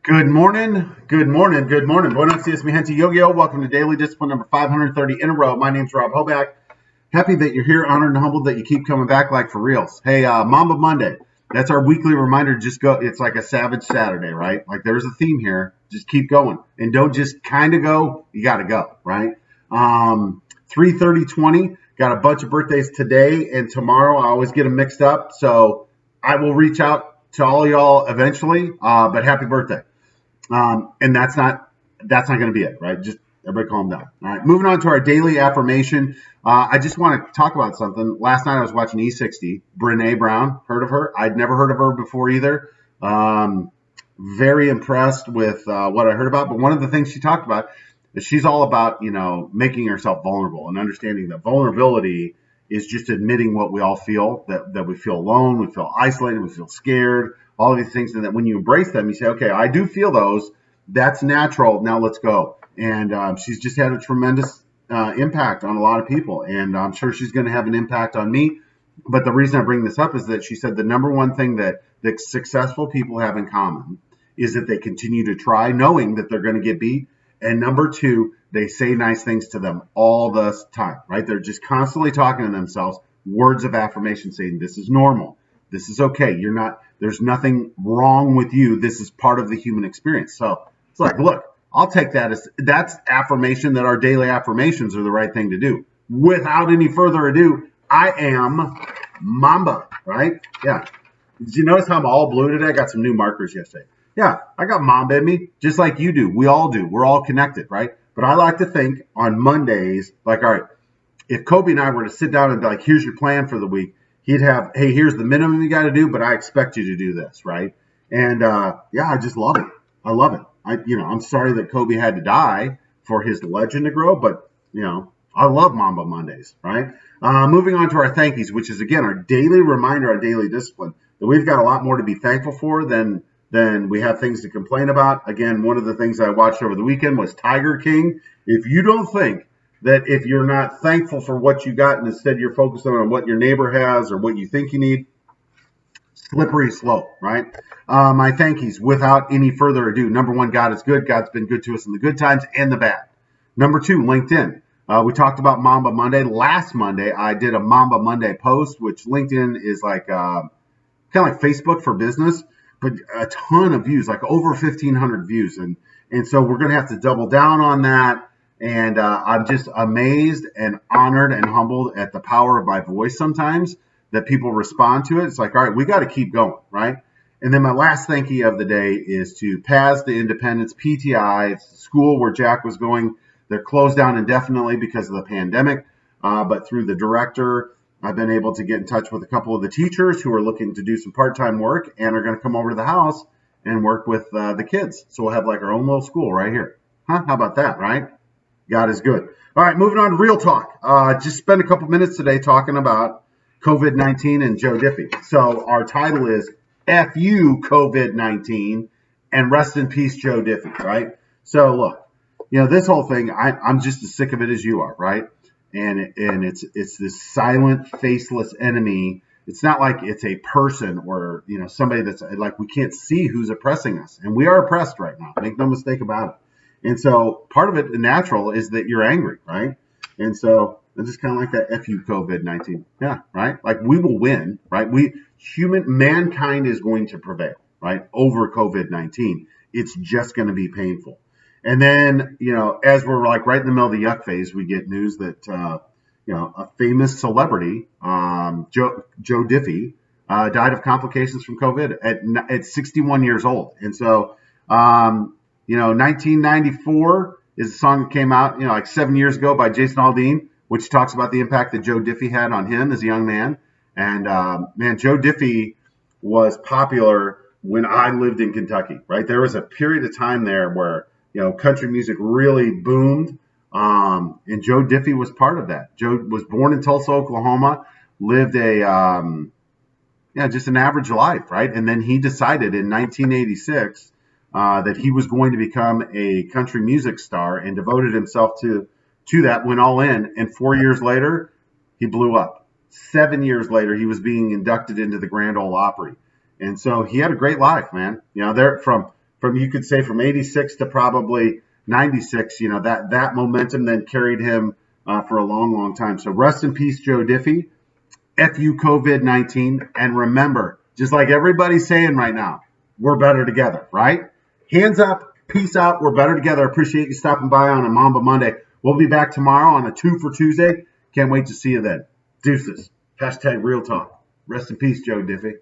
Good morning, good morning, good morning. Buenos dias, mi gente. Yo-yo. Welcome to Daily Discipline number 530 in a row. My name's Rob Hoback. Happy that you're here, honored and humbled that you keep coming back like for reals. Hey, Mamba Monday. That's our weekly reminder. Just go. It's like a Savage Saturday, right? Like there's a theme here. Just keep going and don't just kind of go. You got to go, right? 3:30:20. Got a bunch of birthdays today and tomorrow. I always get them mixed up, so I will reach out to all y'all eventually. But happy birthday. And that's not going to be it, right? Just everybody calm down. All right, moving on to our daily affirmation. I just want to talk about something. Last night I was watching E60. Brene Brown, heard of her? I'd never heard of her before either. Very impressed with what I heard about. But one of the things she talked about is she's all about, making herself vulnerable and understanding that vulnerability is just admitting what we all feel, that we feel alone, we feel isolated, we feel scared, all of these things. And that when you embrace them, you say, okay, I do feel those. That's natural. Now let's go. And she's just had a tremendous impact on a lot of people. And I'm sure she's going to have an impact on me. But the reason I bring this up is that she said the number one thing that successful people have in common is that they continue to try, knowing that they're going to get beat. And number two, they say nice things to them all the time, right? They're just constantly talking to themselves, words of affirmation saying, this is normal. This is okay. There's nothing wrong with you. This is part of the human experience. So it's like, look, I'll take that as that's affirmation that our daily affirmations are the right thing to do. Without any further ado, I am Mamba, right? Yeah. Did you notice how I'm all blue today? I got some new markers yesterday. Yeah, I got Mamba in me, just like you do. We all do. We're all connected, right? But I like to think on Mondays, like, all right, if Kobe and I were to sit down and be like, here's your plan for the week, he'd have, hey, here's the minimum you got to do, but I expect you to do this, right? And yeah, I just love it. I love it. I'm sorry that Kobe had to die for his legend to grow, but I love Mamba Mondays, right? Moving on to our thank yous, which is again our daily reminder, our daily discipline that we've got a lot more to be thankful for than we have things to complain about. Again, one of the things I watched over the weekend was Tiger King. If you don't think that if you're not thankful for what you got and instead you're focusing on what your neighbor has or what you think you need, slippery slope, right? My thank yous, without any further ado. Number one, God is good. God's been good to us in the good times and the bad. Number two, LinkedIn. We talked about Mamba Monday. Last Monday, I did a Mamba Monday post, which LinkedIn is like kind of like Facebook for business, but a ton of views, like over 1,500 views. And so we're going to have to double down on that. And I'm just amazed and honored and humbled at the power of my voice sometimes that people respond to it. It's like, all right, we got to keep going, right? And then my last thank you of the day is to PAS the Independence, PTI. It's the school where Jack was going. They're closed down indefinitely because of the pandemic. But through the director, I've been able to get in touch with a couple of the teachers who are looking to do some part-time work and are going to come over to the house and work with the kids. So we'll have like our own little school right here. Huh? How about that, right? God is good. All right, moving on to real talk. Just spend a couple minutes today talking about COVID-19 and Joe Diffie. So our title is F-U COVID-19 and rest in peace Joe Diffie, right? So look, this whole thing, I'm just as sick of it as you are, right? And it's this silent, faceless enemy. It's not like it's a person or somebody that's like we can't see who's oppressing us, and we are oppressed right now. Make no mistake about it. And so part of it, the natural, is that you're angry, right? And so it's just kind of like that F-U COVID-19. Yeah, right? Like we will win, right? Mankind is going to prevail, right? Over COVID-19. It's just going to be painful. And then, as we're like right in the middle of the yuck phase, we get news that, a famous celebrity, Joe Diffie, died of complications from COVID at 61 years old. And so, 1994 is a song that came out, like 7 years ago by Jason Aldean, which talks about the impact that Joe Diffie had on him as a young man. And man, Joe Diffie was popular when I lived in Kentucky, right? There was a period of time there where, country music really boomed. And Joe Diffie was part of that. Joe was born in Tulsa, Oklahoma, lived just an average life, right? And then he decided in 1986 that he was going to become a country music star and devoted himself to that, went all in. And 4 years later, he blew up. 7 years later, he was being inducted into the Grand Ole Opry. And so he had a great life, man. There from from, you could say, from 86 to probably 96, that momentum then carried him for a long, long time. So rest in peace, Joe Diffie. FU COVID-19. And remember, just like everybody's saying right now, we're better together, right? Hands up, peace out, we're better together. Appreciate you stopping by on a Mamba Monday. We'll be back tomorrow on a 2 for Tuesday. Can't wait to see you then. Deuces. # Real Talk. Rest in peace, Joe Diffie.